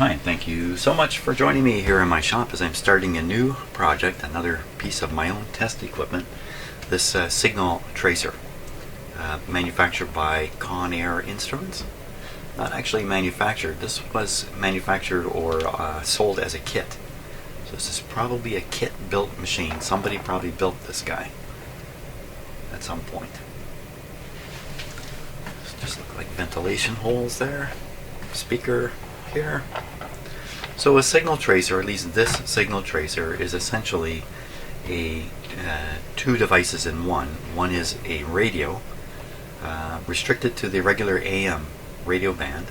hi, thank you so much for joining me here in my shop as I'm starting a new project, another piece of my own test equipment, this Signal Tracer, manufactured by Conar Instruments. Not actually manufactured, this was manufactured or sold as a kit. So this is probably a kit built machine. Somebody probably built this guy at some point. Just look like ventilation holes there. Speaker here. So a signal tracer, or at least this signal tracer, is essentially a two devices in one. One is a radio, restricted to the regular AM radio band.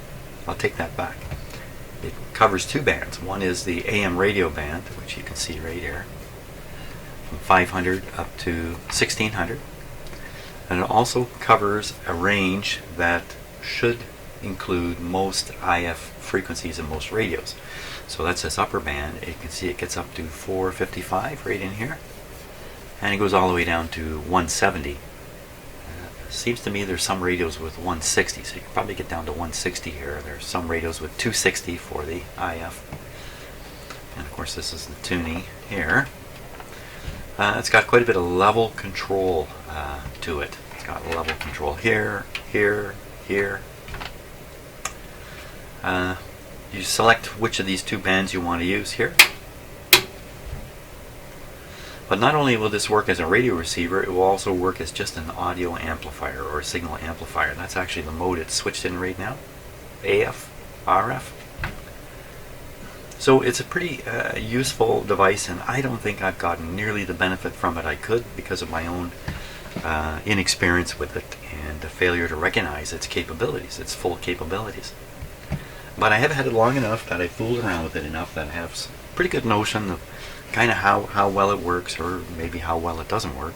I'll take that back. It covers two bands. One is the AM radio band, which you can see right here, from 500 up to 1600. And it also covers a range that should include most IF frequencies in most radios. So that's this upper band. You can see it gets up to 455 right in here, and it goes all the way down to 170. Seems to me there's some radios with 160, so you can probably get down to 160 here. There's some radios with 260 for the IF. And of course this is the tuning here. It's got quite a bit of level control to it. It's got level control here, here, here. You select which of these two bands you want to use here. But not only will this work as a radio receiver, it will also work as just an audio amplifier or a signal amplifier. That's actually the mode it's switched in right now. AF, RF. So it's a pretty useful device, and I don't think I've gotten nearly the benefit from it I could because of my own inexperience with it and the failure to recognize its capabilities, its full capabilities. But I have had it long enough that I fooled around with it enough that I have a pretty good notion of kind of how well it works, or maybe how well it doesn't work.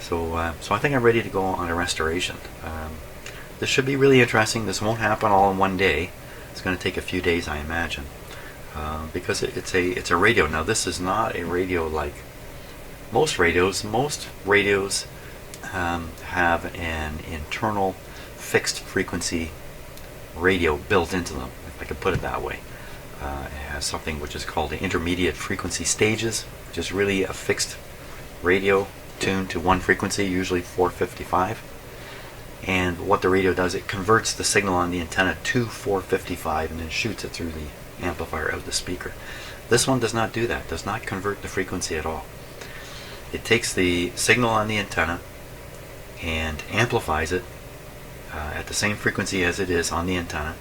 So, so I think I'm ready to go on a restoration. This should be really interesting. This won't happen all in one day. It's going to take a few days, I imagine, because it's a radio. Now, this is not a radio like most radios. Most radios have an internal fixed frequency radio built into them, if I could put it that way. It has something which is called the intermediate frequency stages, which is really a fixed radio tuned to one frequency, usually 455. And what the radio does, it converts the signal on the antenna to 455 and then shoots it through the amplifier of the speaker. This one does not do that, does not convert the frequency at all. It takes the signal on the antenna and amplifies it at the same frequency as it is on the antenna,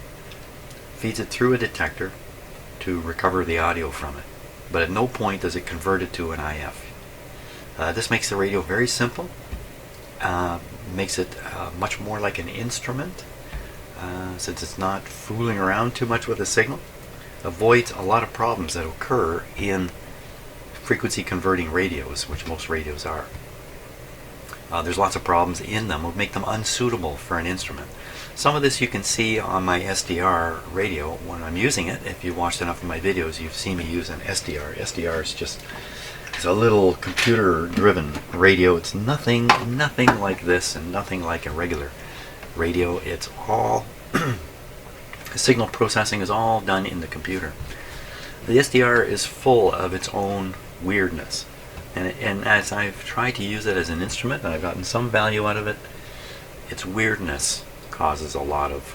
feeds it through a detector to recover the audio from it. But at no point does it convert it to an IF. This makes the radio very simple, makes it much more like an instrument, since it's not fooling around too much with the signal. Avoids a lot of problems that occur in frequency converting radios, which most radios are. There's lots of problems in them that make them unsuitable for an instrument. Some of this you can see on my SDR radio when I'm using it. If you've watched enough of my videos, you've seen me use an SDR. SDR is just a little computer-driven radio. It's nothing like this, and nothing like a regular radio. It's all signal processing is all done in the computer. The SDR is full of its own weirdness. And as I've tried to use it as an instrument, and I've gotten some value out of it, its weirdness causes a lot of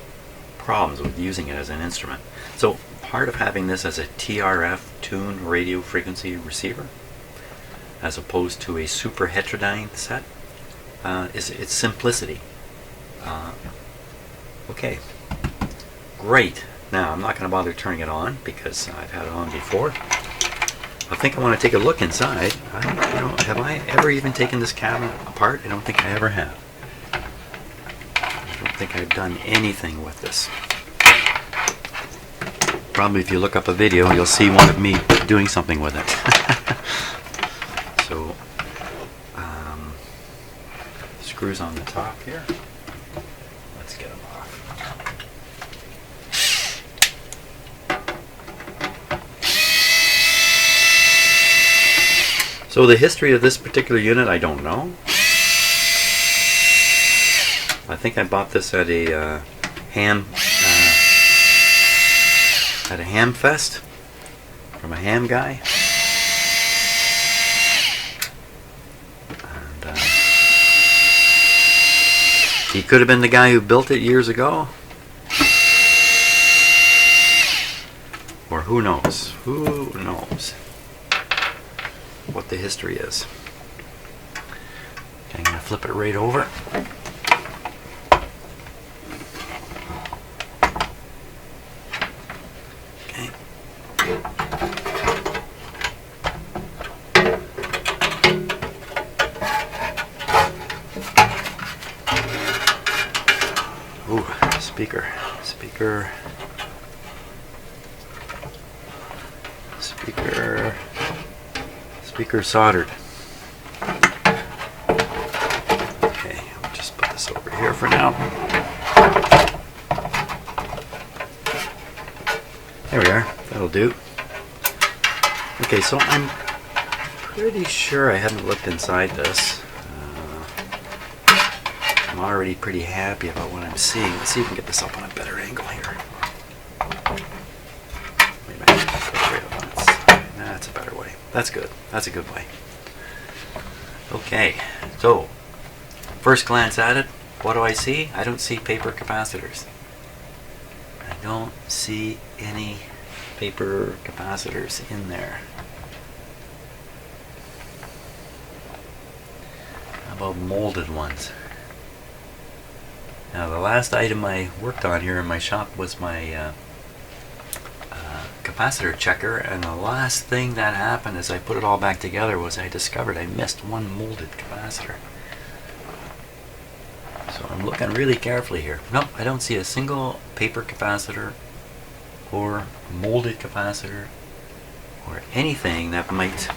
problems with using it as an instrument. So part of having this as a TRF, tuned radio frequency receiver, as opposed to a super heterodyne set, is its simplicity. Okay, great. Now I'm not going to bother turning it on because I've had it on before. I think I want to take a look inside. Have I ever even taken this cabinet apart? I don't think I ever have. I don't think I've done anything with this. Probably if you look up a video, you'll see one of me doing something with it. So, screws on the top here. Let's get them off. So the history of this particular unit, I don't know. I think I bought this at a ham at a ham fest from a ham guy. And he could have been the guy who built it years ago. Or who knows? Who knows what the history is? Okay, I'm going to flip it right over. Okay. Ooh, speaker. Speaker soldered. Okay, I'll just put this over here for now. There we are. That'll do. Okay, so I'm pretty sure I hadn't looked inside this. I'm already pretty happy about what I'm seeing. Let's see if we can get this up on a better angle here. Wait a minute. That's a better way. That's good. That's a good way. Okay, so first glance at it, what do I see? I don't see paper capacitors. I don't see any paper capacitors in there. How about molded ones? Now the last item I worked on here in my shop was my capacitor checker, and the last thing that happened as I put it all back together was I discovered I missed one molded capacitor. So I'm looking really carefully here. Nope, I don't see a single paper capacitor or molded capacitor or anything that might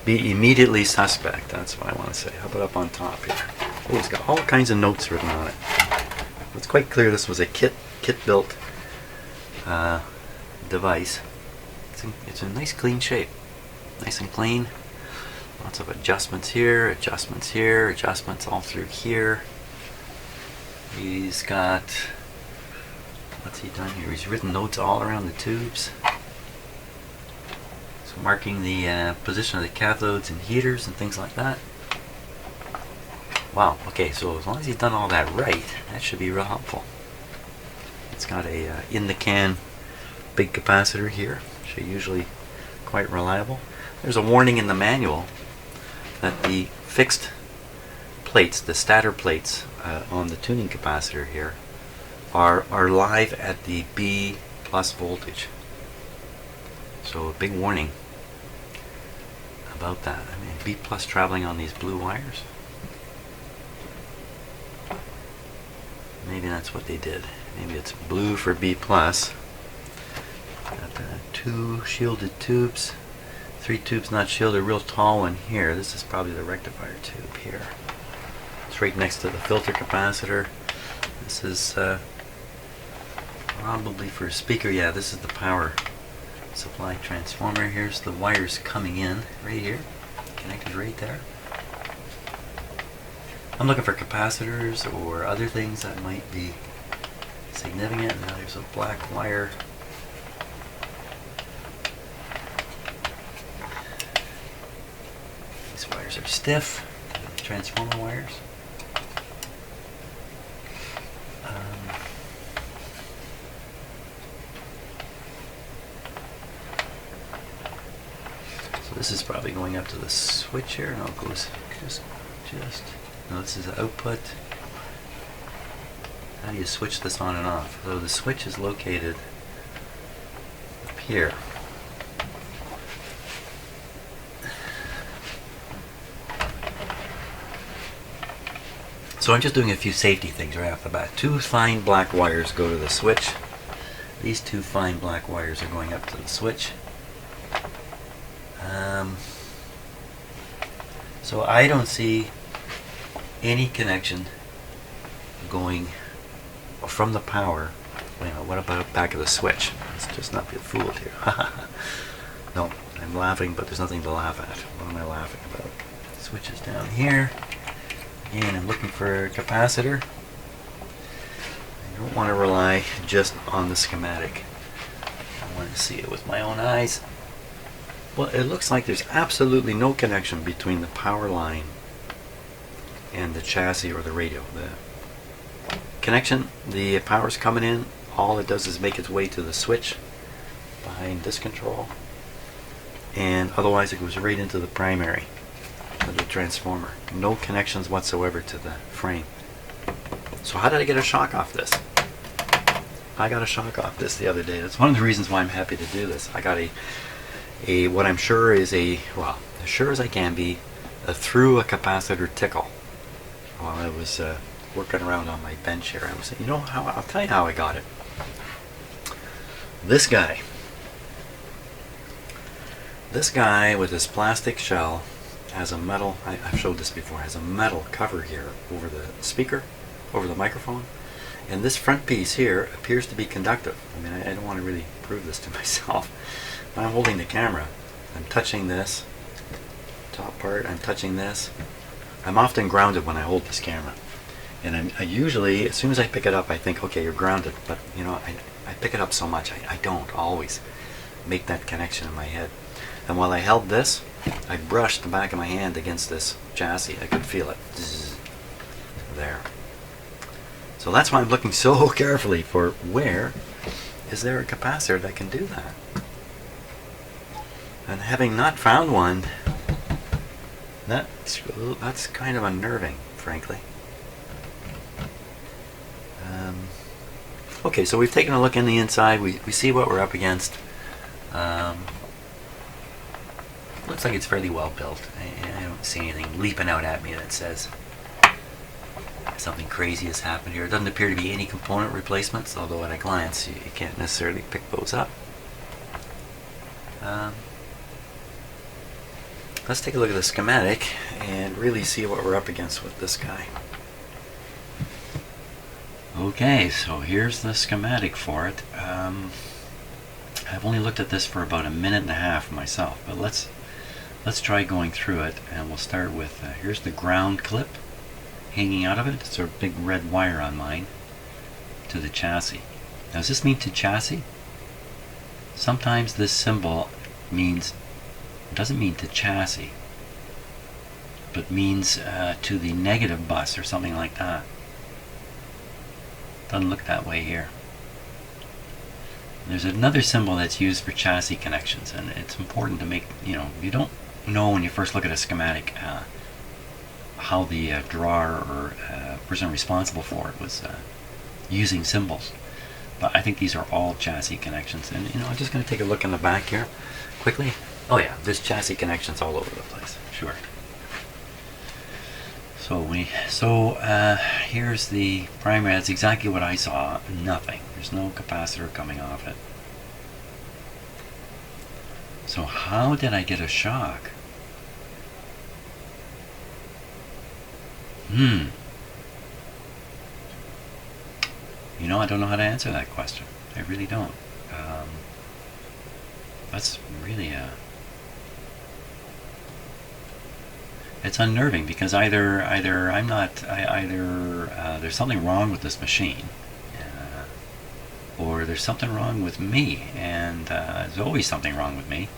be immediately suspect. That's what I want to say. How about up on top here? Oh, it's got all kinds of notes written on it. It's quite clear this was a kit-built device. It's in nice clean shape. Nice and clean. Lots of adjustments here, adjustments all through here. He's got, what's he done here? He's written notes all around the tubes. So marking the position of the cathodes and heaters and things like that. Wow, okay, so as long as he's done all that right, that should be real helpful. It's got a in-the-can big capacitor here, which are usually quite reliable. There's a warning in the manual that the fixed plates, the stator plates on the tuning capacitor here, are live at the B+ voltage. So a big warning about that. I mean, B+ traveling on these blue wires. Maybe that's what they did. Maybe it's blue for B+. Got two shielded tubes. 3 tubes not shielded, a real tall one here. This is probably the rectifier tube here. It's right next to the filter capacitor. This is probably for a speaker. Yeah, this is the power supply transformer. Here's the wires coming in right here, connected right there. I'm looking for capacitors or other things that might be significant. Now there's a black wire. These wires are stiff, the transformer wires. So this is probably going up to the switch here. No, it goes just. No, this is the output. How do you switch this on and off? So the switch is located up here. So I'm just doing a few safety things right off the bat. 2 fine black wires go to the switch. These 2 fine black wires are going up to the switch. So I don't see any connection going from the power. Wait a minute, what about back of the switch? Let's just not be fooled here. No, I'm laughing, but there's nothing to laugh at. What am I laughing about? Switch is down here. Again, I'm looking for a capacitor. I don't want to rely just on the schematic. I want to see it with my own eyes. Well, it looks like there's absolutely no connection between the power line and the chassis or the radio. The connection, the power's coming in, all it does is make its way to the switch behind this control, and otherwise it goes right into the primary of the transformer. No connections whatsoever to the frame. So how did I get a shock off this? I got a shock off this the other day. That's one of the reasons why I'm happy to do this. I got a what I'm sure is well, as sure as I can be, through a capacitor tickle while I was working around on my bench here. I was, I'll tell you how I got it. This guy with this plastic shell has a metal, I've showed this before, has a metal cover here over the speaker, over the microphone, and this front piece here appears to be conductive. I mean, I don't want to really prove this to myself. When I'm holding the camera, I'm touching this top part, I'm touching this. I'm often grounded when I hold this camera, and I usually, as soon as I pick it up, I think, okay, you're grounded, but I pick it up so much, I don't always make that connection in my head. And while I held this, I brushed the back of my hand against this chassis. I could feel it. Zzz, there. So that's why I'm looking so carefully for where is there a capacitor that can do that. And having not found one, that's kind of unnerving, frankly. Okay, so we've taken a look in the inside. We see what we're up against. Looks like it's fairly well built. I don't see anything leaping out at me that says something crazy has happened here. It doesn't appear to be any component replacements, although at a glance you can't necessarily pick those up. Let's take a look at the schematic and really see what we're up against with this guy. Okay, so here's the schematic for it. I've only looked at this for about a minute and a half myself, but let's try going through it, and we'll start with here's the ground clip hanging out of it. It's a big red wire on mine to the chassis. Now, does this mean to chassis? Sometimes this symbol doesn't mean to chassis, but means to the negative bus or something like that. Doesn't look that way here. There's another symbol that's used for chassis connections, and it's important to make, you don't know when you first look at a schematic how the drawer or person responsible for it was using symbols. But I think these are all chassis connections, and I'm just going to take a look in the back here quickly. Oh yeah, there's chassis connections all over the place. Sure. So here's the primary. That's exactly what I saw. Nothing. There's no capacitor coming off it. So how did I get a shock? I don't know how to answer that question. I really don't. That's really it's unnerving, because either there's something wrong with this machine, or there's something wrong with me, and there's always something wrong with me.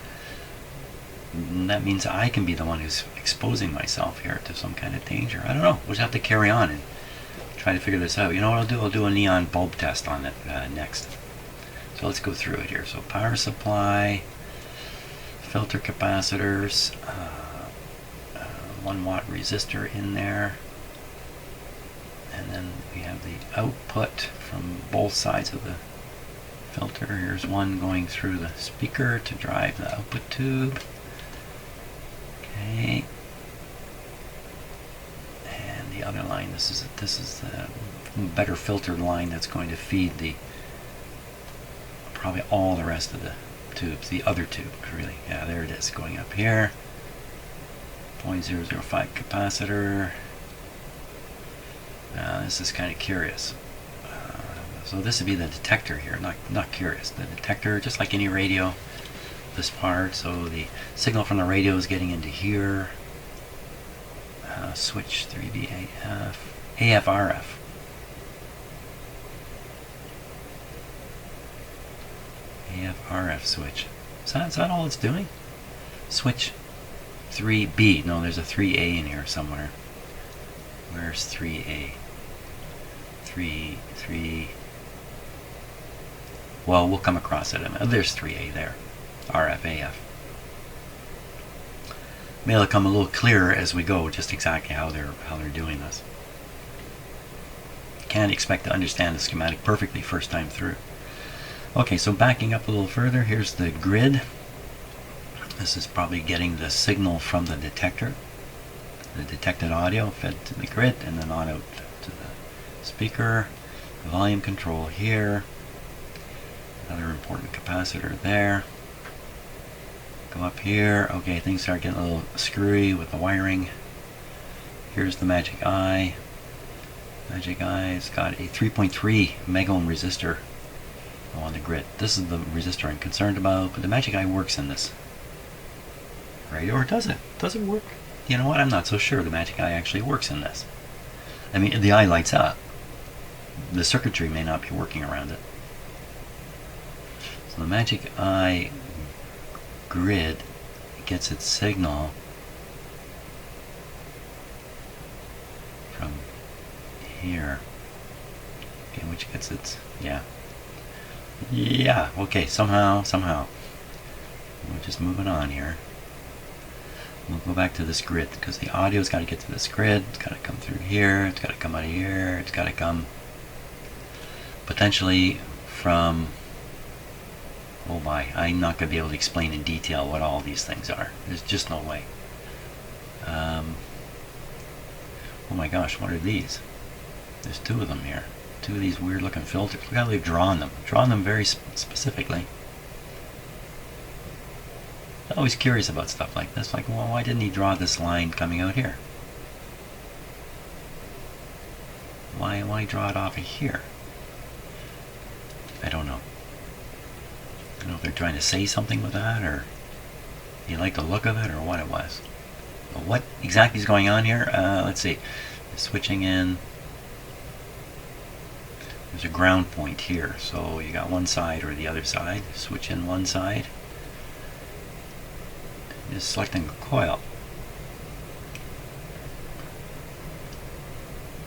And that means I can be the one who's exposing myself here to some kind of danger. I don't know. We'll just have to carry on and try to figure this out. You know what I'll do? I'll do a neon bulb test on it next. So let's go through it here. So power supply, filter capacitors, 1 watt resistor in there, and then we have the output from both sides of the filter. Here's one going through the speaker to drive the output tube. Okay, and the other line, this is the better filtered line that's going to feed probably all the rest of the tubes, the other tube, really. Yeah, there it is, going up here. 0.005 capacitor. This is kind of curious. So this would be the detector here, not curious. The detector, just like any radio, this part. So the signal from the radio is getting into here. switch 3B AF RF. AF RF switch. Is that all it's doing? Switch 3B. No, there's a 3A in here somewhere. Where's 3A? 3. Well, we'll come across it. There's 3A there. RF AF. Maybe it'll come a little clearer as we go, just exactly how they're doing this. Can't expect to understand the schematic perfectly first time through. Okay, so backing up a little further, here's the grid. This is probably getting the signal from the detector, the detected audio fed to the grid, and then on out to the speaker. Volume control here. Another important capacitor there. Go up here. Okay, things start getting a little screwy with the wiring. Here's the Magic Eye. Magic Eye's got a 3.3 megohm resistor on the grid. This is the resistor I'm concerned about, but the Magic Eye works in this. Right? Or does it? Does it work? You know what? I'm not so sure the Magic Eye actually works in this. I mean, the eye lights up. The circuitry may not be working around it. So the Magic Eye grid gets its signal from here. Okay, which gets its, yeah, okay, somehow. We're just moving on here. We'll go back to this grid because the audio's got to get to this grid. It's got to come through here. It's got to come out of here. It's got to come potentially from, oh my, I'm not going to be able to explain in detail what all these things are. There's just no way. Oh my gosh, what are these? There's two of them here. Two of these weird looking filters. Look how they've drawn them. Drawn them very specifically. I'm always curious about stuff like this. Like, well, why didn't he draw this line coming out here? Why draw it off of here? I don't know. I don't know if they're trying to say something with that, or you like the look of it, or what it was. But what exactly is going on here? Let's see. Switching in. There's a ground point here, so you got one side or the other side. Switch in one side. Just selecting a coil.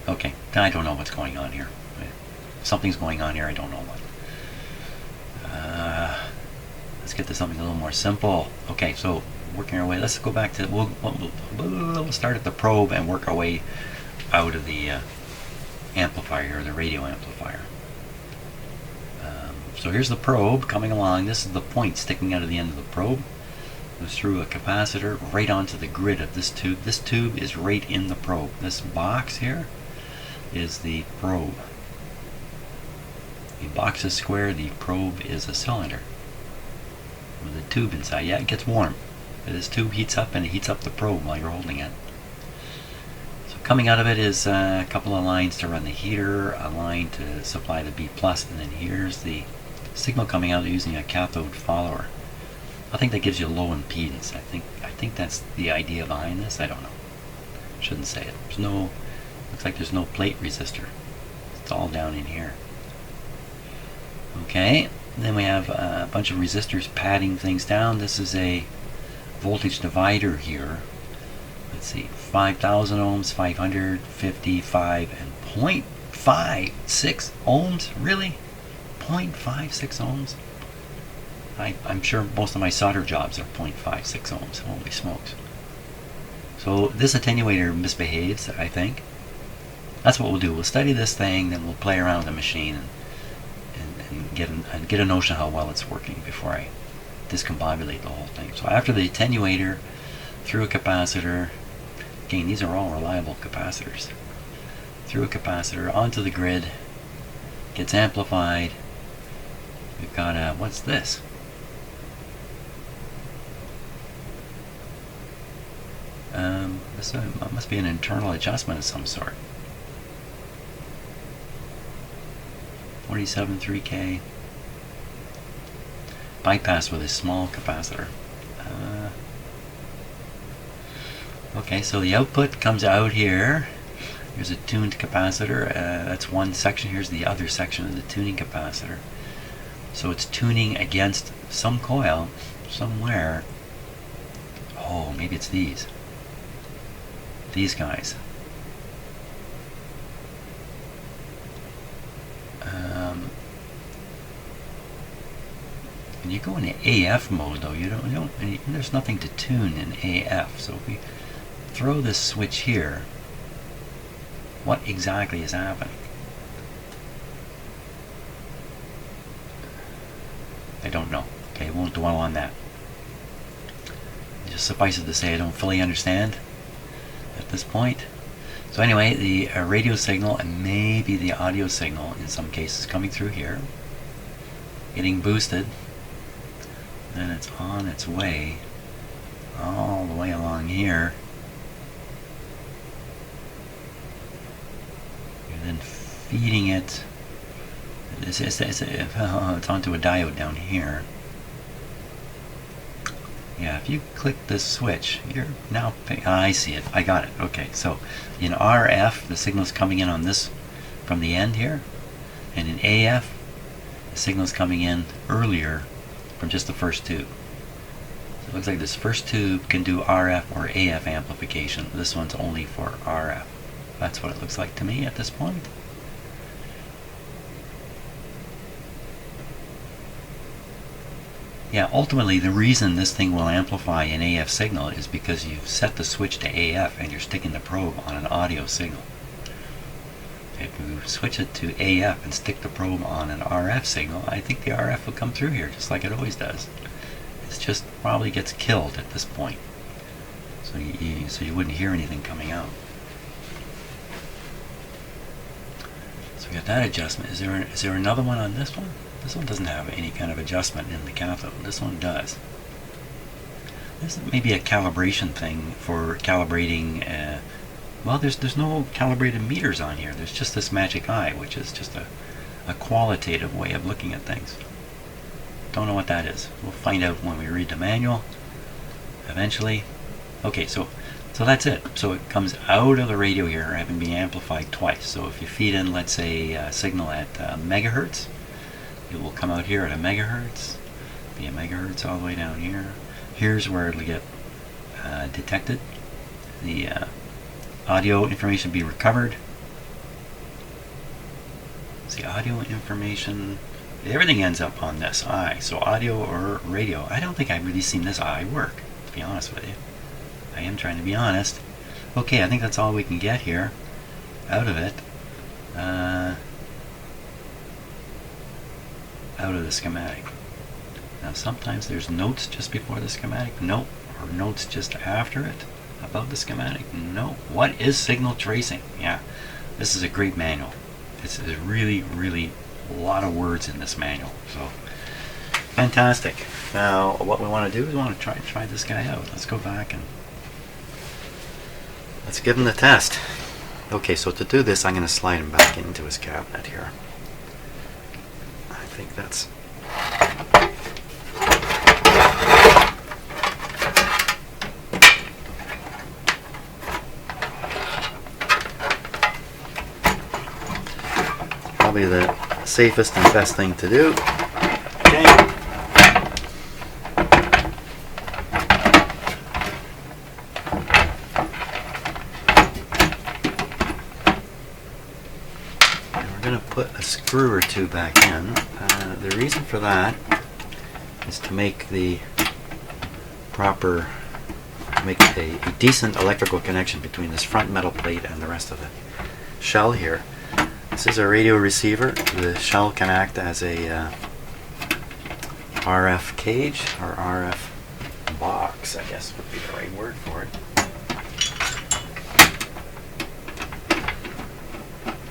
Okay, I don't know what's going on here. Something's going on here, I don't know what. Let's get to something a little more simple. Okay, so working our way, let's go back to, we'll start at the probe and work our way out of the amplifier, or the radio amplifier. So here's the probe coming along. This is the point sticking out of the end of the probe. Goes through a capacitor right onto the grid of this tube. This tube is right in the probe. This box here is the probe. The box is square, the probe is a cylinder with a tube inside. Yeah, it gets warm. This tube heats up, and it heats up the probe while you're holding it. So coming out of it is a couple of lines to run the heater, a line to supply the B+, and then here's the signal coming out using a cathode follower. I think that gives you low impedance. I think that's the idea behind this. I don't know. Shouldn't say it. There's no, looks like there's no plate resistor. It's all down in here. Okay, then we have a bunch of resistors padding things down. This is a voltage divider here. Let's see, 5,000 ohms, 500, 55, and 0.56 ohms. Really? 0.56 ohms? I'm sure most of my solder jobs are 0.56 ohms. Holy smokes. So this attenuator misbehaves, I think. That's what we'll do. We'll study this thing, then we'll play around with the machine and get a notion of how well it's working before I discombobulate the whole thing. So after the attenuator, through a capacitor, again, these are all reliable capacitors. Through a capacitor, onto the grid, gets amplified. We've got a, what's this? This must be an internal adjustment of some sort. 47.3K. Bypass with a small capacitor. Okay, so the output comes out here. Here's a tuned capacitor. That's one section. Here's the other section of the tuning capacitor. So it's tuning against some coil somewhere. Oh, maybe it's these guys. When you go into AF mode, though, there's nothing to tune in AF. So if we throw this switch here, what exactly is happening? I don't know. Okay, won't dwell on that. Just suffice it to say I don't fully understand at this point. So anyway, the radio signal and maybe the audio signal in some cases coming through here, getting boosted, and it's on its way all the way along here. You're then feeding it. It's onto a diode down here. Yeah, if you click this switch, you're now I see it. I got it. Okay, so in RF, the signal's coming in on this from the end here, and in AF, the signal's coming in earlier from just the first tube. So it looks like this first tube can do RF or AF amplification. This one's only for RF. That's what it looks like to me at this point. Yeah, ultimately the reason this thing will amplify an AF signal is because you've set the switch to AF and you're sticking the probe on an audio signal. If you switch it to AF and stick the probe on an RF signal, I think the RF will come through here just like it always does. It just probably gets killed at this point. So you wouldn't hear anything coming out. So we got that adjustment. Is there another one on this one? This one doesn't have any kind of adjustment in the cathode. This one does. This may be a calibration thing for calibrating. Well, there's no calibrated meters on here. There's just this magic eye, which is just a qualitative way of looking at things. Don't know what that is. We'll find out when we read the manual eventually. Okay, so that's it. So it comes out of the radio here, having been amplified twice. So if you feed in, let's say, a signal at megahertz, it will come out here at a megahertz, be a megahertz all the way down here. Here's where it'll get detected. The audio information be recovered. See, audio information, everything ends up on this eye. So audio or radio. I don't think I've really seen this eye work, to be honest with you. I am trying to be honest. Okay, I think that's all we can get here out of it. Out of the schematic. Now sometimes there's notes just before the schematic. Nope. Or notes just after it about the schematic. No. What is signal tracing? Yeah, this is a great manual. It's really, really a lot of words in this manual. So fantastic. Now what we want to do is we want to try this guy out. Let's go back and let's give him the test. Okay, so to do this I'm going to slide him back into his cabinet here. I think that's probably the safest and best thing to do. Okay. And we're going to put a screw or two back in. The reason for that is to make the proper, make a decent electrical connection between this front metal plate and the rest of the shell here. This is a radio receiver. The shell can act as a RF cage or RF box, I guess would be the right word for it.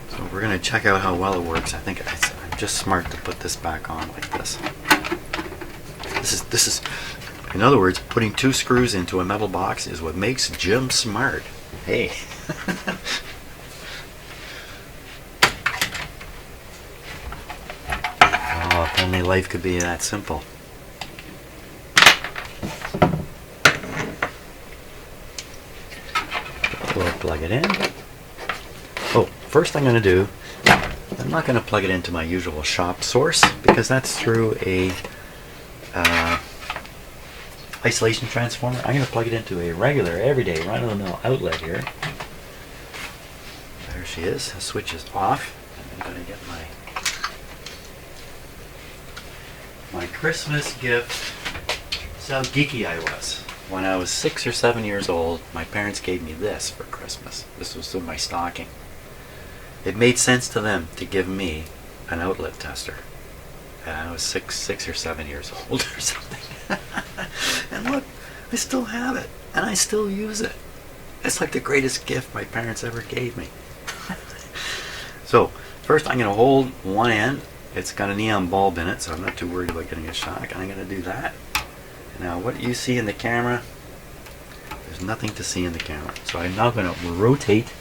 So we're going to check out how well it works. I think I'm just smart to put this back on like this. This is, in other words, putting two screws into a metal box is what makes Jim smart. Hey. Oh, if only life could be that simple. We'll plug it in. Oh, first I'm going to do, I'm not going to plug it into my usual shop source because that's through a isolation transformer. I'm going to plug it into a regular, everyday, run-of-the-mill outlet here. There she is. The switch is off. I'm going to get my Christmas gift. This is how geeky I was. When I was 6 or 7 years old, my parents gave me this for Christmas. This was in my stocking. It made sense to them to give me an outlet tester. I was six or 7 years old or something. And look, I still have it, and I still use it. It's like the greatest gift my parents ever gave me. So, first I'm going to hold one end. It's got a neon bulb in it, so I'm not too worried about getting a shock. I'm going to do that. Now, what you see in the camera, there's nothing to see in the camera. So I'm now going to rotate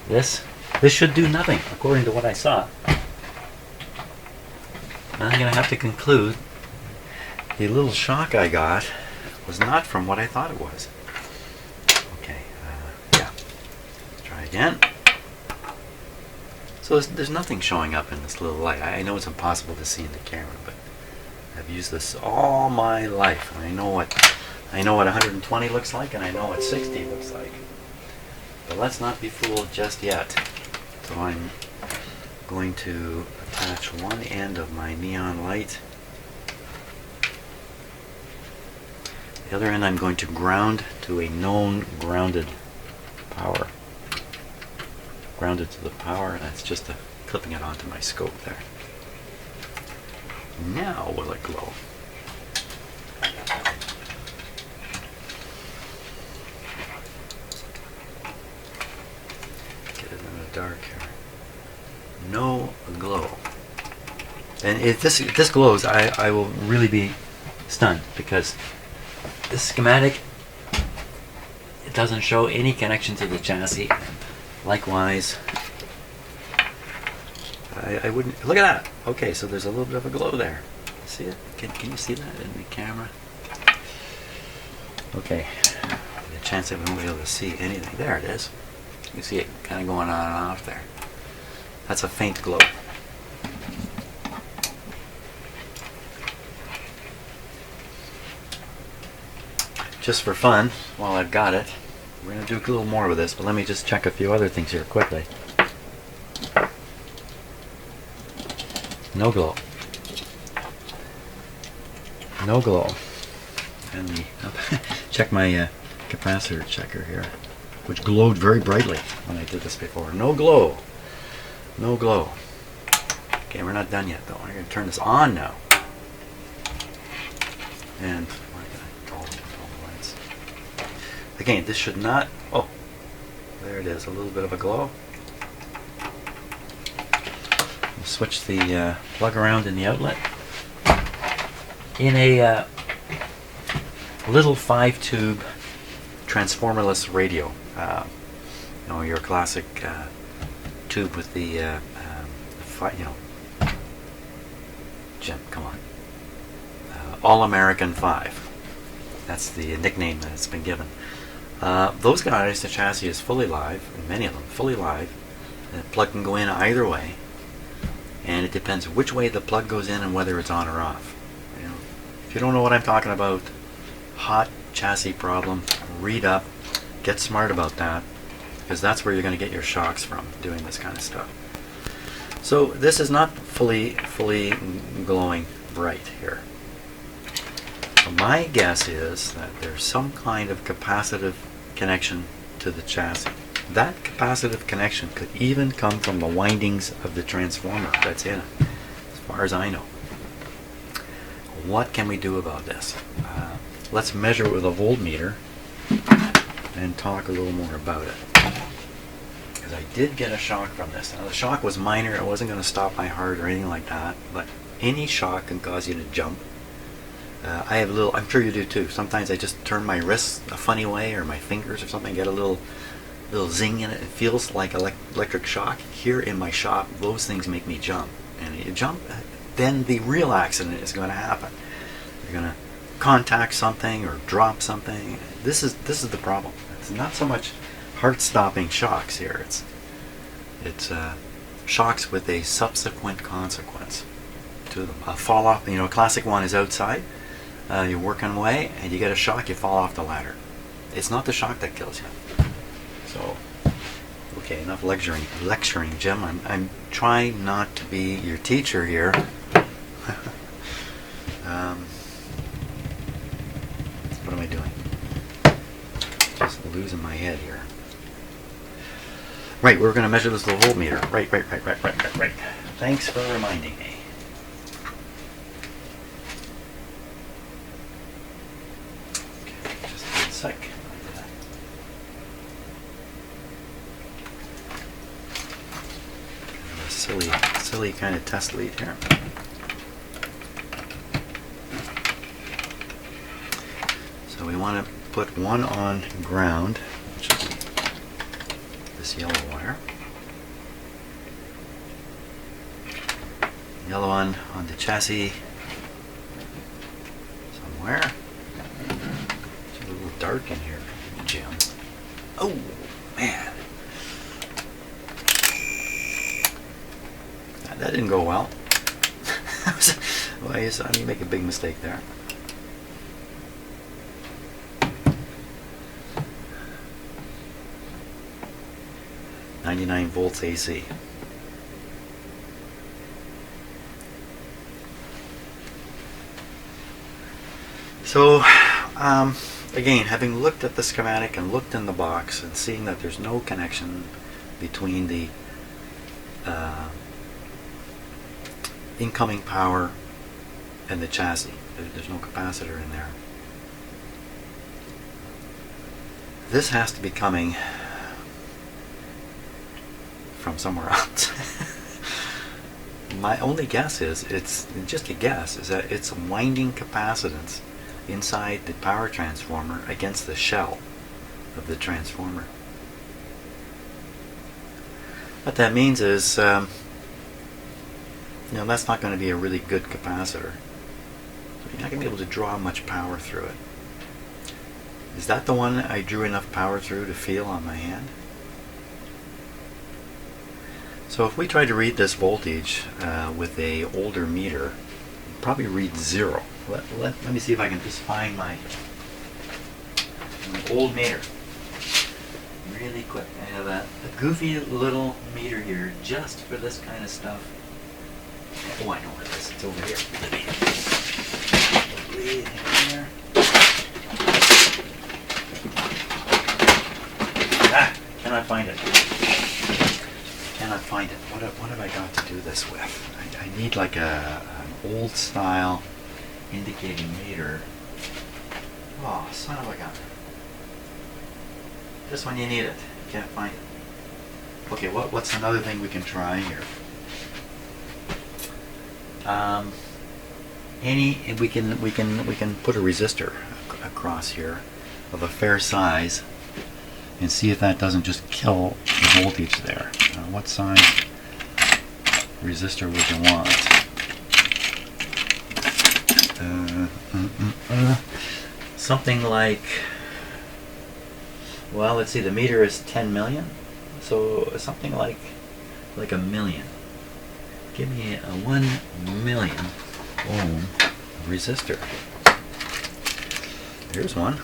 this. This should do nothing, according to what I saw. And I'm going to have to conclude the little shock I got was not from what I thought it was. Okay, yeah. Let's try again. So there's nothing showing up in this little light. I know it's impossible to see in the camera, but I've used this all my life. And I know what 120 looks like, and I know what 60 looks like. But let's not be fooled just yet. So I'm going to attach one end of my neon light. The other end I'm going to ground to a known grounded power. Grounded to the power, that's just clipping it onto my scope there. Now will it glow? Get it in the dark here. No glow. And if this glows, I will really be stunned, because this schematic, it doesn't show any connection to the chassis. Likewise, I wouldn't look at that. Okay, so there's a little bit of a glow there. See it? Can you see that in the camera? Okay, the chance that we won't be able to see anything. There it is. You see it kind of going on and off there. That's a faint glow. Just for fun, while I've got it, we're going to do a little more with this, but let me just check a few other things here quickly. No glow. No glow. And check my capacitor checker here, which glowed very brightly when I did this before. No glow. No glow. Okay, we're not done yet though. I'm going to turn this on now. And again, this should not, oh, there it is, a little bit of a glow. We'll switch the plug around in the outlet. In a little 5-tube transformerless radio, you know, your classic tube with the, Jim, come on, All-American 5. That's the nickname that it's been given. Those guys, the chassis is fully live, and many of them fully live. The plug can go in either way, and it depends which way the plug goes in and whether it's on or off. You know, if you don't know what I'm talking about, hot chassis problem, read up, get smart about that, because that's where you're going to get your shocks from doing this kind of stuff. So this is not fully glowing bright here. So my guess is that there's some kind of capacitive connection to the chassis. That capacitive connection could even come from the windings of the transformer that's in it, as far as I know. What can we do about this? Let's measure it with a voltmeter and talk a little more about it. Because I did get a shock from this. Now the shock was minor, it wasn't going to stop my heart or anything like that, but any shock can cause you to jump. I have a little, I'm sure you do too, sometimes I just turn my wrists a funny way, or my fingers or something, get a little zing in it. It feels like electric shock. Here in my shop, those things make me jump. And you jump, then the real accident is going to happen. You're going to contact something or drop something. This is the problem. It's not so much heart-stopping shocks here. It's shocks with a subsequent consequence to them. A fall off, a classic one is outside. You're working away and you get a shock, you fall off the ladder. It's not the shock that kills you. So, okay, enough lecturing, Jim. I'm trying not to be your teacher here. What am I doing? Just losing my head here. Right, we're going to measure this with a voltmeter. Right. Thanks for reminding me. Okay, just a sec. Silly kind of test lead here. So we want to put one on ground, which is this yellow wire. Yellow one on the chassis somewhere. It's a little dark in here, Jim. Oh, man. That didn't go well. Well, I saw me make a big mistake there. .99 volts AC. So, again, having looked at the schematic and looked in the box and seeing that there's no connection between the incoming power and the chassis. There's no capacitor in there. This has to be coming from somewhere else. My only guess is, it's just a guess, is that it's a winding capacitance inside the power transformer against the shell of the transformer. What that means is that's not going to be a really good capacitor. So you're not going to be able to draw much power through it. Is that the one I drew enough power through to feel on my hand? So if we try to read this voltage with a older meter, it'll probably read 0. Let me see if I can just find my old meter really quick. I have a goofy little meter here just for this kind of stuff. Oh, I know where it is. It's over here. Cannot find it. Cannot find it. What have I got to do this with? I need like an old style indicating meter. Oh, son of a gun. This one you need it. You can't find it. Okay, what's another thing we can try here? We can put a resistor across here of a fair size and see if that doesn't just kill the voltage there. What size resistor would you want? Something like, well, let's see, the meter is 10 million, so something like a million. Give me a 1 million ohm resistor. Here's one.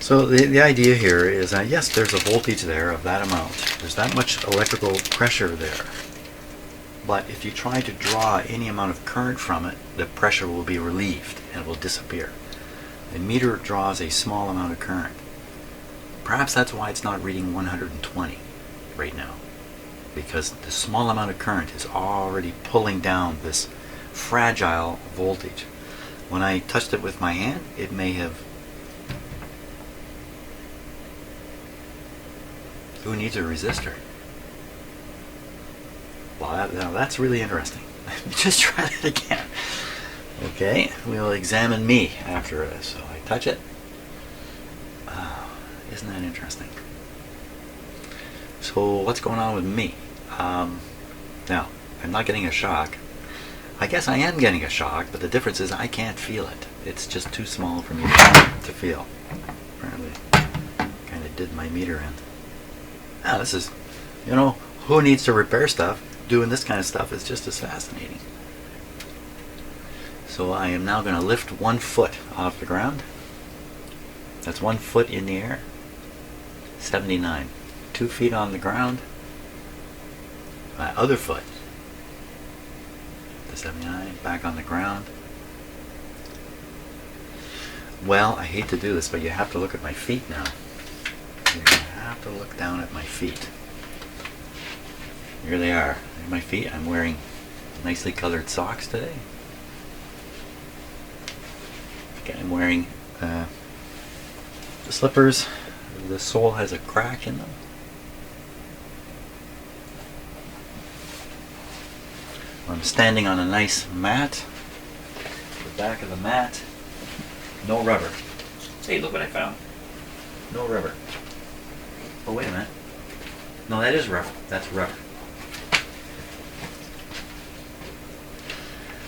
So the idea here is that yes, there's a voltage there of that amount. There's that much electrical pressure there. But if you try to draw any amount of current from it, the pressure will be relieved and will disappear. The meter draws a small amount of current. Perhaps that's why it's not reading 120 right now, because the small amount of current is already pulling down this fragile voltage. When I touched it with my hand, it may have... Who needs a resistor? Well, now that's really interesting. Just try that again. Okay, we'll examine me after this. So I touch it. Isn't that interesting? So what's going on with me? Now, I'm not getting a shock. I guess I am getting a shock, but the difference is I can't feel it. It's just too small for me to feel. Apparently, kind of did my meter in. Ah, this is, you know, who needs to repair stuff? Doing this kind of stuff is just as fascinating. So I am now going to lift 1 foot off the ground. That's 1 foot in the air. 79. 2 feet on the ground. My other foot. The 79. Back on the ground. Well, I hate to do this, but you have to look at my feet now. You have to look down at my feet. Here they are. They're my feet. I'm wearing nicely colored socks today. Okay, I'm wearing the slippers. The sole has a crack in them. I'm standing on a nice mat. The back of the mat. No rubber. Hey, look what I found. No rubber. Oh, wait a minute. No, that is rubber. That's rubber.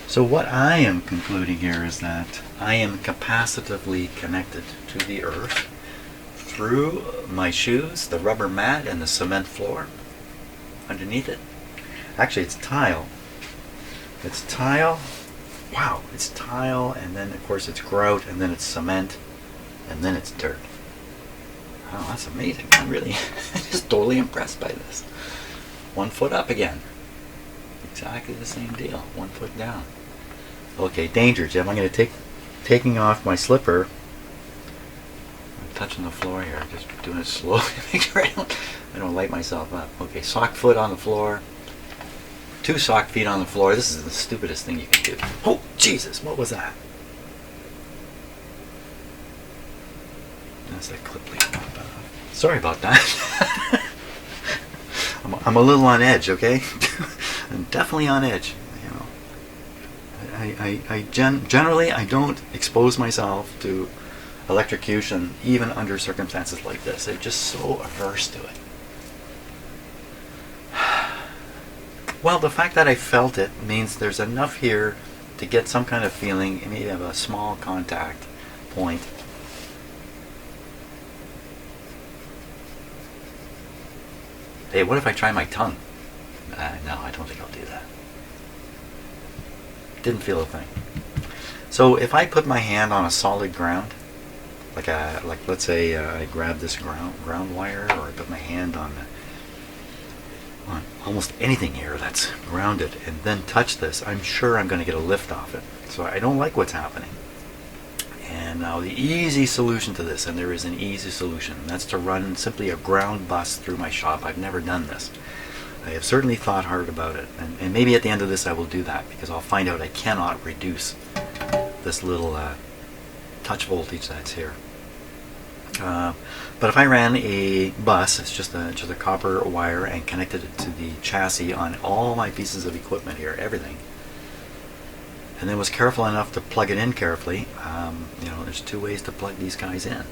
So what I am concluding here is that I am capacitively connected to the earth through my shoes, the rubber mat, and the cement floor underneath it. Actually, it's tile. It's tile. Wow, it's tile, and then of course it's grout, and then it's cement, and then it's dirt. Oh, that's amazing. I'm really just totally impressed by this. 1 foot up again. Exactly the same deal. 1 foot down. Okay, danger, Jim. I'm going to taking off my slipper. I'm touching the floor here. Just doing it slowly. Make sure I don't light myself up. Okay, sock foot on the floor. 2 sock feet on the floor. This is the stupidest thing you can do. Oh, Jesus, what was that? That's that clip leaving off. Sorry about that. I'm a little on edge, okay? I'm definitely on edge. You know, generally I don't expose myself to electrocution even under circumstances like this. I'm just so averse to it. Well, the fact that I felt it means there's enough here to get some kind of feeling, maybe have a small contact point. Hey, what if I try my tongue? No, I don't think I'll do that. Didn't feel a thing. So if I put my hand on a solid ground, like let's say I grab this ground wire, or I put my hand on almost anything here that's grounded and then touch this, I'm sure I'm going to get a lift off it. So I don't like what's happening. And now the easy solution to this, and there is an easy solution, and that's to run simply a ground bus through my shop. I've never done this. I have certainly thought hard about it, and maybe at the end of this I will do that, because I'll find out I cannot reduce this little touch voltage that's here. But if I ran a bus, it's just a copper wire, and connected it to the chassis on all my pieces of equipment here, everything, and then was careful enough to plug it in carefully. You know, there's 2 ways to plug these guys in.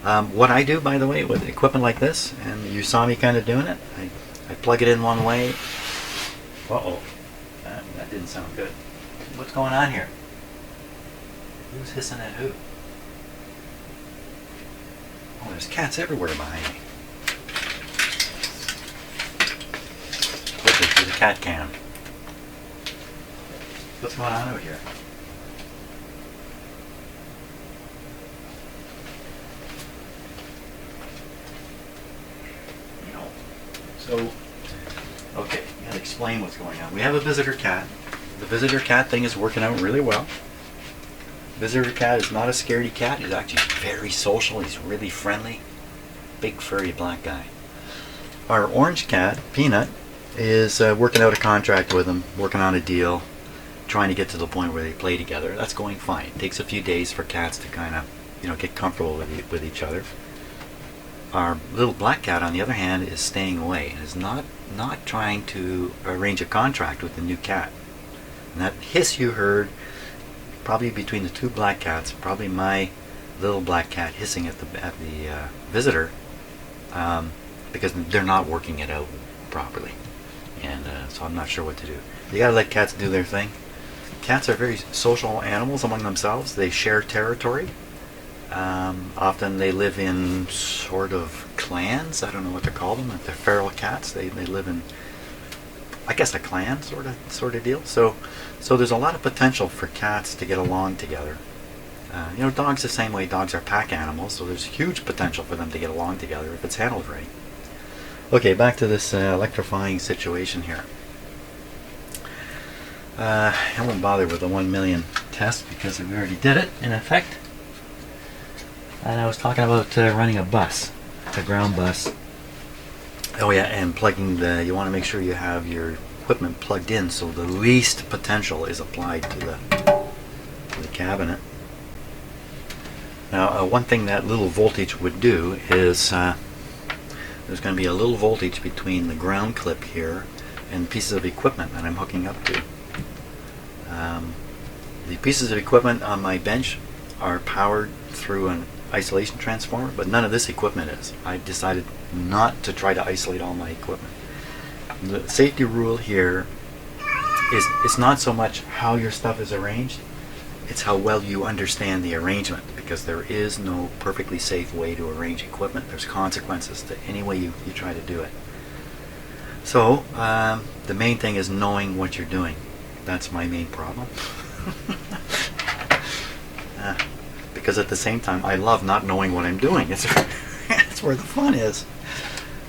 What I do, by the way, with equipment like this, and you saw me kind of doing it, I plug it in one way. Uh-oh, that didn't sound good. What's going on here? Who's hissing at who? Oh, there's cats everywhere behind me. There's a cat cam. What's going on over here? You know, so, okay, I gotta explain what's going on. We have a visitor cat. The visitor cat thing is working out really well. Visitor cat is not a scaredy cat. He's actually very social. He's really friendly. Big furry black guy. Our orange cat, Peanut, is working out a contract with him, working on a deal, trying to get to the point where they play together. That's going fine. It takes a few days for cats to kind of, you know, get comfortable with each other. Our little black cat, on the other hand, is staying away and is not trying to arrange a contract with the new cat. And that hiss you heard, probably between the 2 black cats, probably my little black cat hissing at the visitor, because they're not working it out properly. and so I'm not sure what to do. You gotta let cats do their thing. Cats are very social animals among themselves. They share territory. Often they live in sort of clans. I don't know what to call them. If they're feral cats, they live in, I guess, a clan sort of deal. So there's a lot of potential for cats to get along together. Dogs the same way. Dogs are pack animals, so there's huge potential for them to get along together if it's handled right. Okay, back to this electrifying situation here. I won't bother with the 1 million test because we already did it, in effect. And I was talking about running a bus, a ground bus. Oh yeah, and plugging you want to make sure you have your equipment plugged in so the least potential is applied to the cabinet. Now, one thing that little voltage would do is there's going to be a little voltage between the ground clip here and pieces of equipment that I'm hooking up to. The pieces of equipment on my bench are powered through an isolation transformer, but none of this equipment is. I decided not to try to isolate all my equipment. The safety rule here is it's not so much how your stuff is arranged, it's how well you understand the arrangement, because there is no perfectly safe way to arrange equipment. There's consequences to any way you try to do it. So the main thing is knowing what you're doing. That's my main problem. Because at the same time, I love not knowing what I'm doing. It's where the fun is.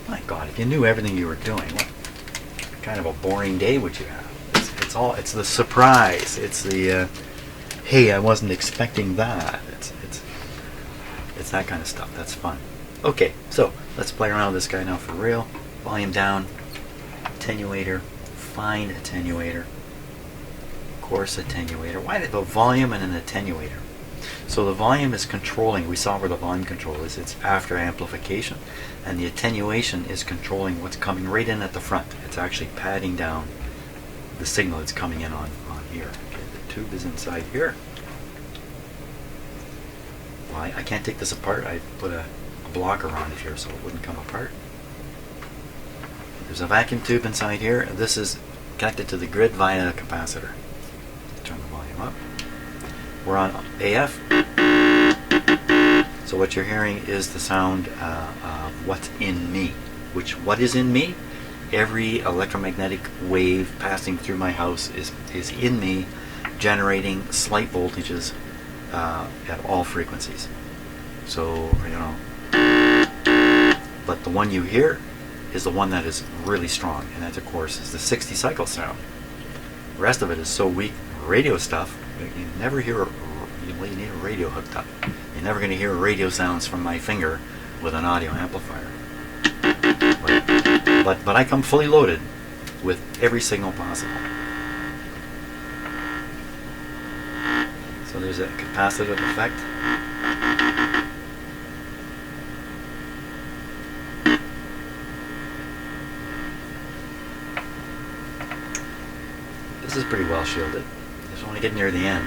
My God, if you knew everything you were doing, what kind of a boring day would you have? It's the surprise. It's the hey, I wasn't expecting that. It's that kind of stuff. That's fun. Okay, so let's play around with this guy now for real. Volume down, attenuator, fine attenuator, coarse attenuator. Why did the volume and an attenuator? So the volume is controlling. We saw where the volume control is. It's after amplification, and the attenuation is controlling what's coming right in at the front. It's actually padding down the signal that's coming in on here. Okay, the tube is inside here. Well, I can't take this apart. I put a blocker on it here so it wouldn't come apart. There's a vacuum tube inside here. This is connected to the grid via a capacitor. Turn the volume up. We're on AF. So what you're hearing is the sound of what's in me. What is in me? Every electromagnetic wave passing through my house is in me, generating slight voltages at all frequencies. So, but the one you hear is the one that is really strong, and that, of course, is the 60 cycle sound. The rest of it is so weak. Radio stuff, you never hear. You need a radio hooked up. You're never going to hear radio sounds from my finger with an audio amplifier. But I come fully loaded with every signal possible. So there's a capacitive effect. This is pretty well shielded. Just want to get near the end.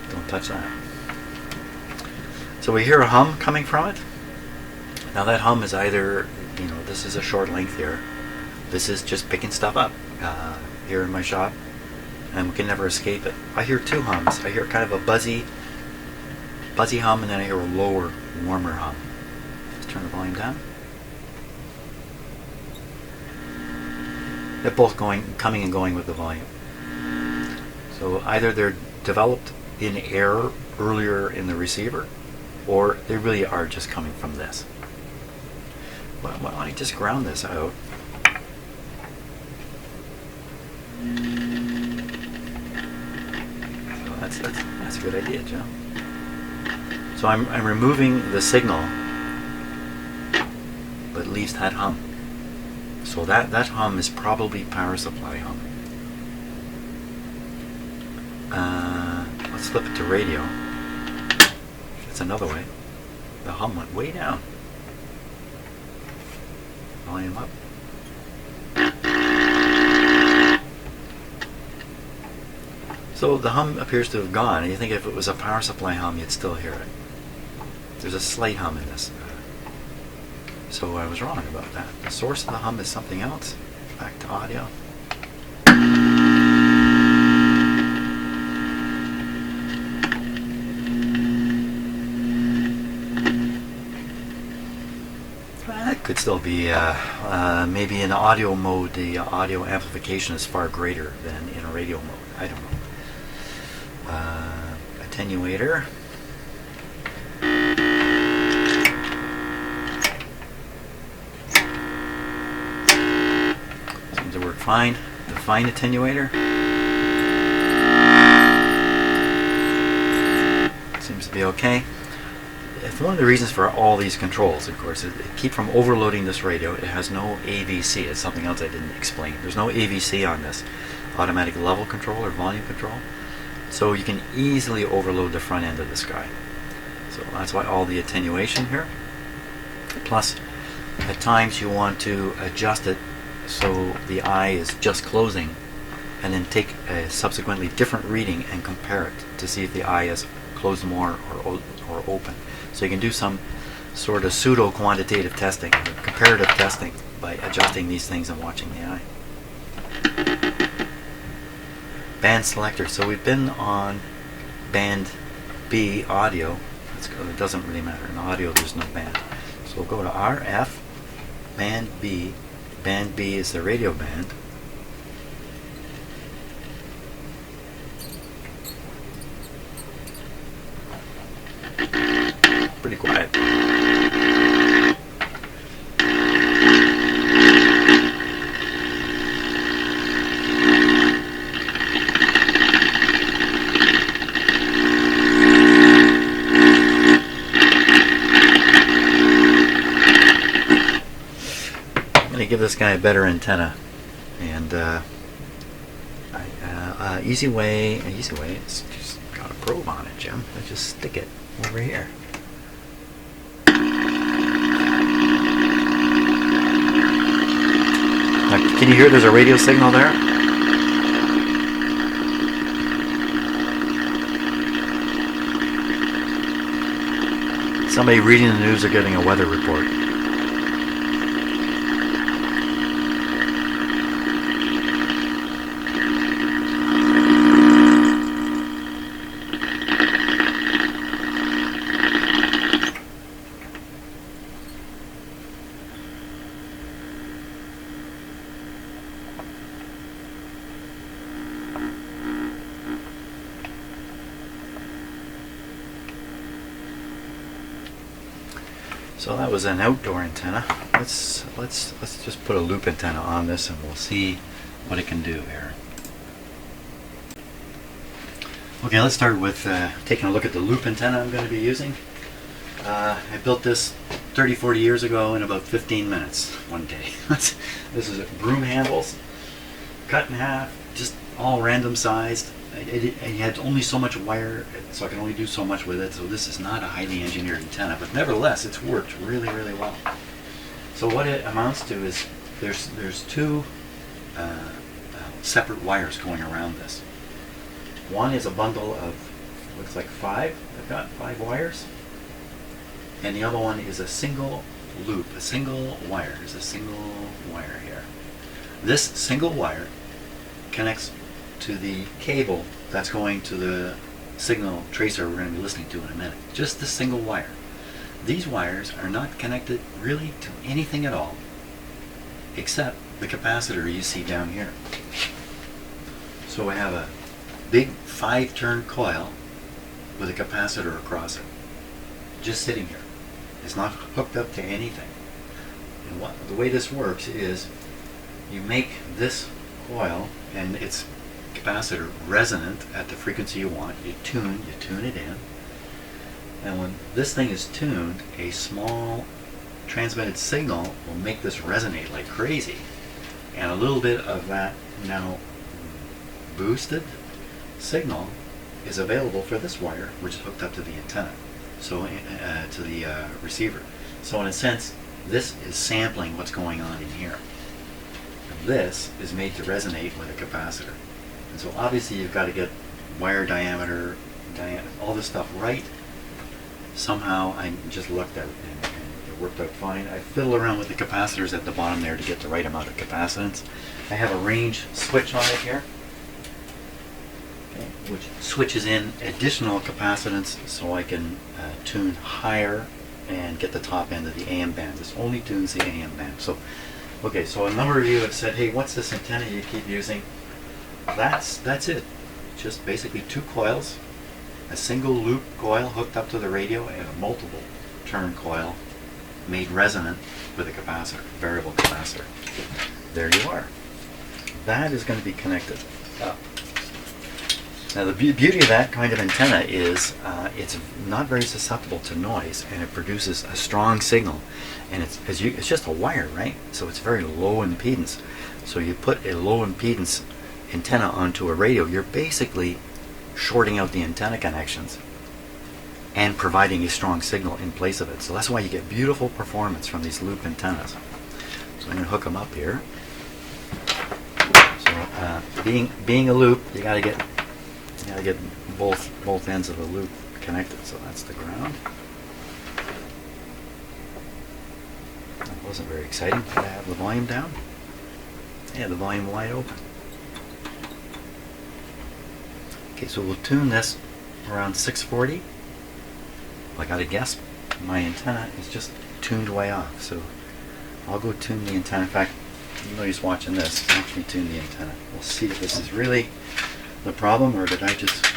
Don't touch that. So we hear a hum coming from it. Now that hum is either, this is a short length here. This is just picking stuff up here in my shop, and we can never escape it. I hear two hums. I hear kind of a buzzy hum, and then I hear a lower, warmer hum. Let's turn the volume down. They're both coming and going with the volume. So either they're developed in error earlier in the receiver, or they really are just coming from this. Well, why don't I just ground this out? So that's a good idea, Joe. So I'm removing the signal, but it leaves that hum. So that hum is probably power supply hum. Let's flip it to radio. That's another way. The hum went way down. Volume up. So the hum appears to have gone, and you think if it was a power supply hum, you'd still hear it. There's a slight hum in this. So I was wrong about that. The source of the hum is something else. Back to audio. That could still be maybe in audio mode. The audio amplification is far greater than in a radio mode. I don't know. Attenuator. Seems to work fine. The fine attenuator. Seems to be okay. It's one of the reasons for all these controls, of course, is keep from overloading this radio. It has no AVC. It's something else I didn't explain. There's no AVC on this automatic level control or volume control. So you can easily overload the front end of this guy. So that's why all the attenuation here. Plus, at times you want to adjust it so the eye is just closing, and then take a subsequently different reading and compare it to see if the eye is closed more or open. So you can do some sort of pseudo-quantitative testing, comparative testing, by adjusting these things and watching the eye. Band selector. So we've been on band B audio. It doesn't really matter. In audio there's no band. So we'll go to RF, band B. Band B is the radio band. Pretty quiet. Give this guy a better antenna, and easy way. It's just got a probe on it, Jim. I just stick it over here. Now, can you hear? There's a radio signal there. Somebody reading the news or getting a weather report. So that was an outdoor antenna. Let's just put a loop antenna on this, and we'll see what it can do here. Okay, let's start with taking a look at the loop antenna I'm going to be using. I built this 30-40 years ago in about 15 minutes one day. This is broom handles, cut in half, just all random sized. It had only so much wire, so I can only do so much with it. So this is not a highly engineered antenna, but nevertheless, it's worked really, really well. So what it amounts to is there's two separate wires going around this. One is a bundle of, looks like 5. I've got 5 wires, and the other one is a single loop, a single wire. There's a single wire here. This single wire connects to the cable that's going to the signal tracer we're going to be listening to in a minute. Just the single wire. These wires are not connected really to anything at all except the capacitor you see down here. So we have a big 5-turn coil with a capacitor across it, just sitting here. It's not hooked up to anything. And the way this works is you make this coil and its capacitor resonant at the frequency you want. You tune it in, and when this thing is tuned, a small transmitted signal will make this resonate like crazy, and a little bit of that now boosted signal is available for this wire, which is hooked up to the antenna, so to the receiver. So in a sense, this is sampling what's going on in here. And this is made to resonate with a capacitor. And so obviously you've got to get wire diameter, all this stuff right. Somehow I just looked at it and it worked out fine. I fiddled around with the capacitors at the bottom there to get the right amount of capacitance. I have a range switch on it here, okay, which switches in additional capacitance so I can tune higher and get the top end of the AM band. This only tunes the AM band. So, okay, so a number of you have said, hey, what's this antenna you keep using? That's it. Just basically two coils, a single loop coil hooked up to the radio and a multiple turn coil made resonant with a capacitor, variable capacitor. There you are. That is going to be connected up. Now the beauty of that kind of antenna is it's not very susceptible to noise, and it produces a strong signal, and it's just a wire, right? So it's very low impedance. So you put a low impedance antenna onto a radio, you're basically shorting out the antenna connections and providing a strong signal in place of it. So that's why you get beautiful performance from these loop antennas. So I'm going to hook them up here. So being a loop, you got to get both ends of the loop connected. So that's the ground. That wasn't very exciting. Did I have the volume down? Yeah, the volume wide open. Okay, so we'll tune this around 640. I gotta guess my antenna is just tuned way off. So I'll go tune the antenna. In fact, you know he's watching this. Watch me tune the antenna. We'll see if this is really the problem, or did I just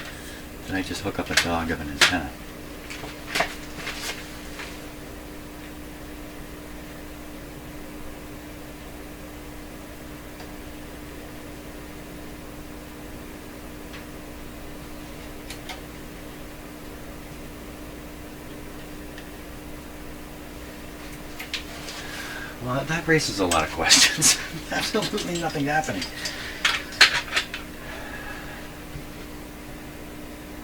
hook up a dog of an antenna? Well, that raises a lot of questions. Absolutely nothing happening.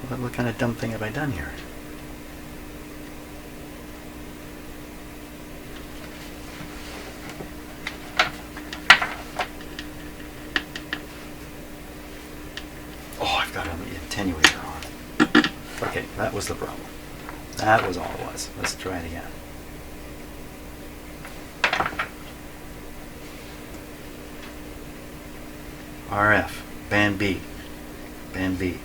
What kind of dumb thing have I done here? Oh, I've got an attenuator on. Okay, that was the problem. That was all it was. Let's try it again. RF, band B, band B.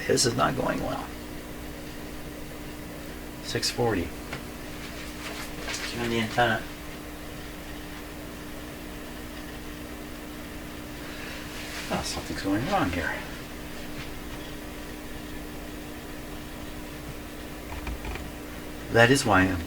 This is not going well. 640. Turn the antenna. Oh, something's going wrong here. That is why I'm...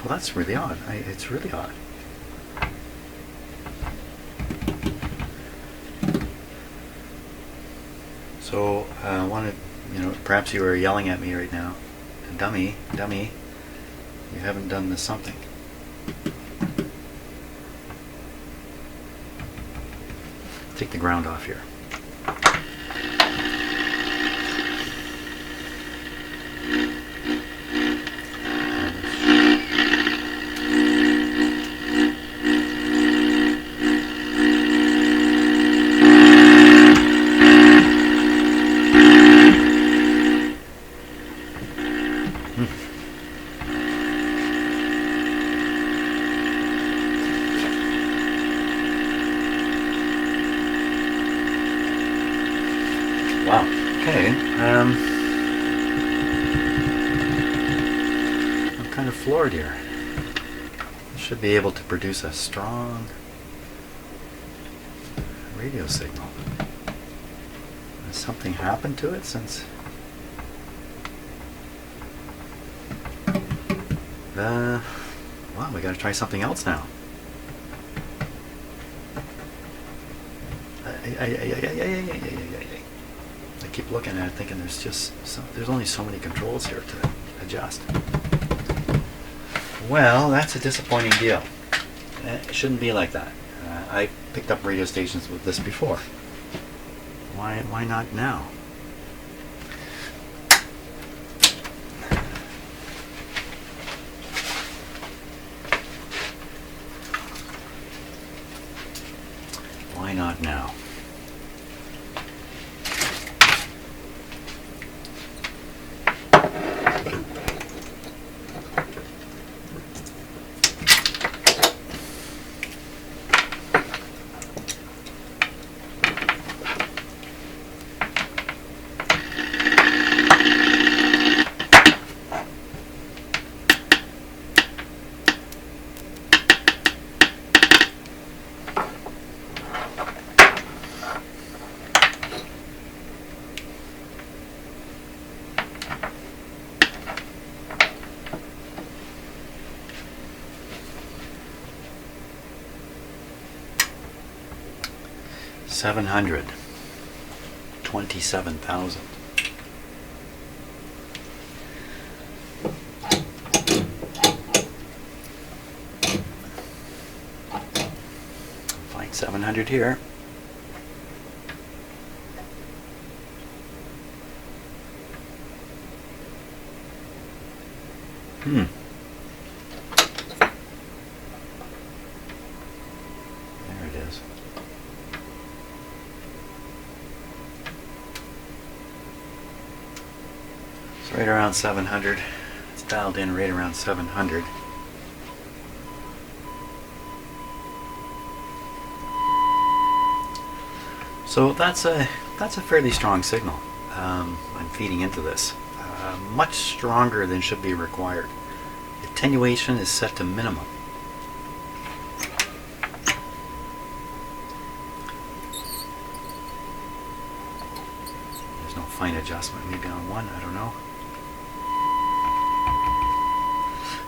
Well, that's really odd. It's really odd. So I wanted, perhaps you are yelling at me right now. Dummy, you haven't done this something. Take the ground off here. Wow. Okay. I'm kind of floored here. I should be able to produce a strong radio signal. Has something happened to it since? Wow, we got to try something else now. I keep looking at it thinking there's only so many controls here to adjust. Well, that's a disappointing deal. It shouldn't be like that. I picked up radio stations with this before. Why not now? Why not now? $727,000. Find 700 here. There it is. It's right around 700. It's dialed in right around 700. So that's a fairly strong signal. I'm feeding into this. Much stronger than should be required. Attenuation is set to minimum. There's no fine adjustment, maybe on one, I don't know.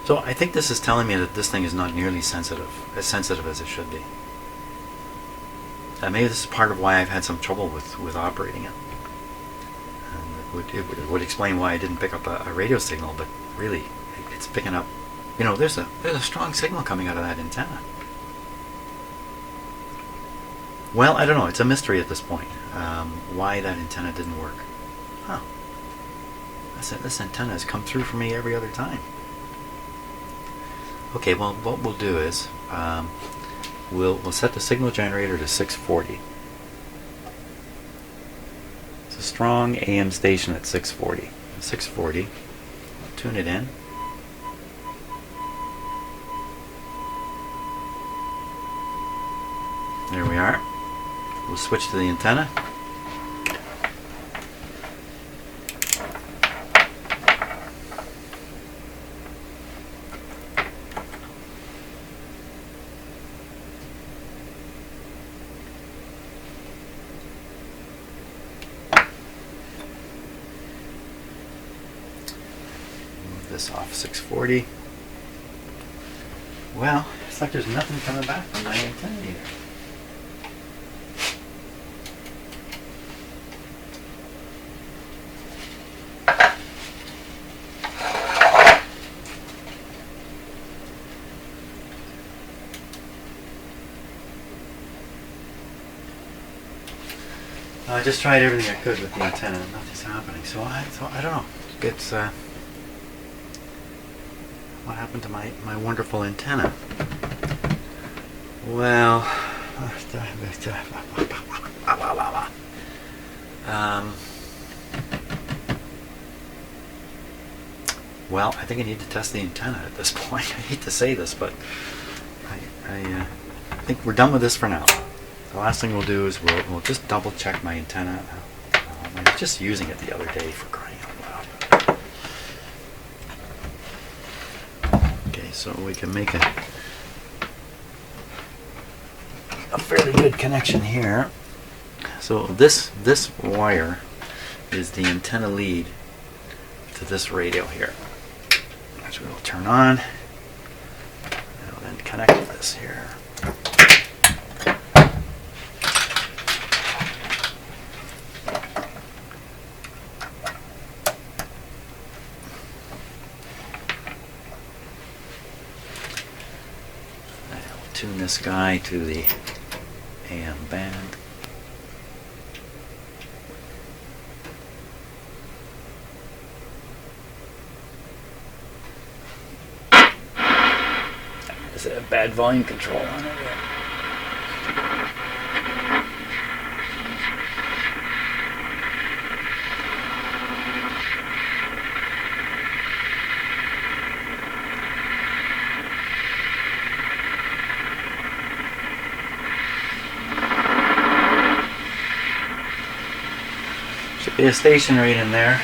So I think this is telling me that this thing is not nearly as sensitive as it should be. Maybe this is part of why I've had some trouble with operating it. It would explain why I didn't pick up a radio signal, but really, it's picking up. You know, there's a strong signal coming out of that antenna. Well, I don't know. It's a mystery at this point. Why that antenna didn't work. Huh. This antenna has come through for me every other time. Okay. Well, what we'll do is we'll set the signal generator to 640. It's a strong AM station at 640. 640. Tune it in. There we are. We'll switch to the antenna. Move this off 640. Well, it's like there's nothing coming back from my antenna here. I just tried everything I could with the antenna and nothing's happening. So I don't know. It's what happened to my wonderful antenna? Well, well, I think I need to test the antenna at this point. I hate to say this, but I think we're done with this for now. The last thing we'll do is we'll just double check my antenna. I was just using it the other day, for crying out loud. Okay, so we can make a fairly good connection here. So this wire is the antenna lead to this radio here, which we will turn on. And we'll then connect this here. Tune this guy to the AM band. must have bad volume control on it. Should be a station right in there.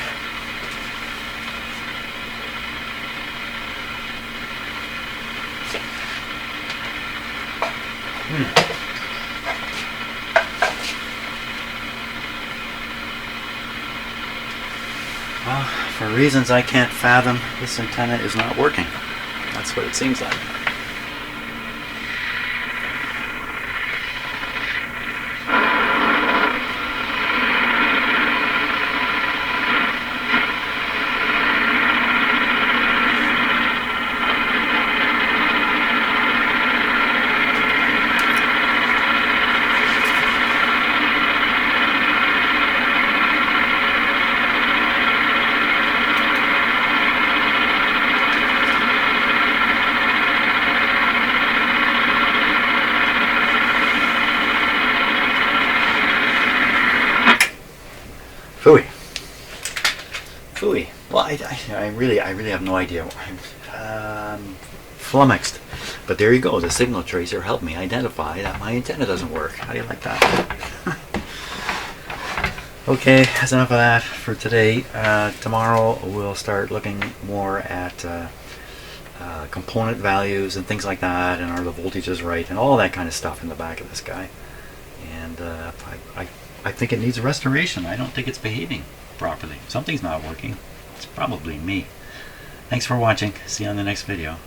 Well, for reasons I can't fathom, this antenna is not working. That's what it seems like. Phooey. Phooey. Well, I really have no idea. I'm flummoxed. But there you go. The signal tracer helped me identify that my antenna doesn't work. How do you like that? Okay, that's enough of that for today. Tomorrow we'll start looking more at component values and things like that, and are the voltages right, and all that kind of stuff in the back of this guy. And I think it needs restoration. I don't think it's behaving properly. Something's not working. It's probably me. Thanks for watching. See you on the next video.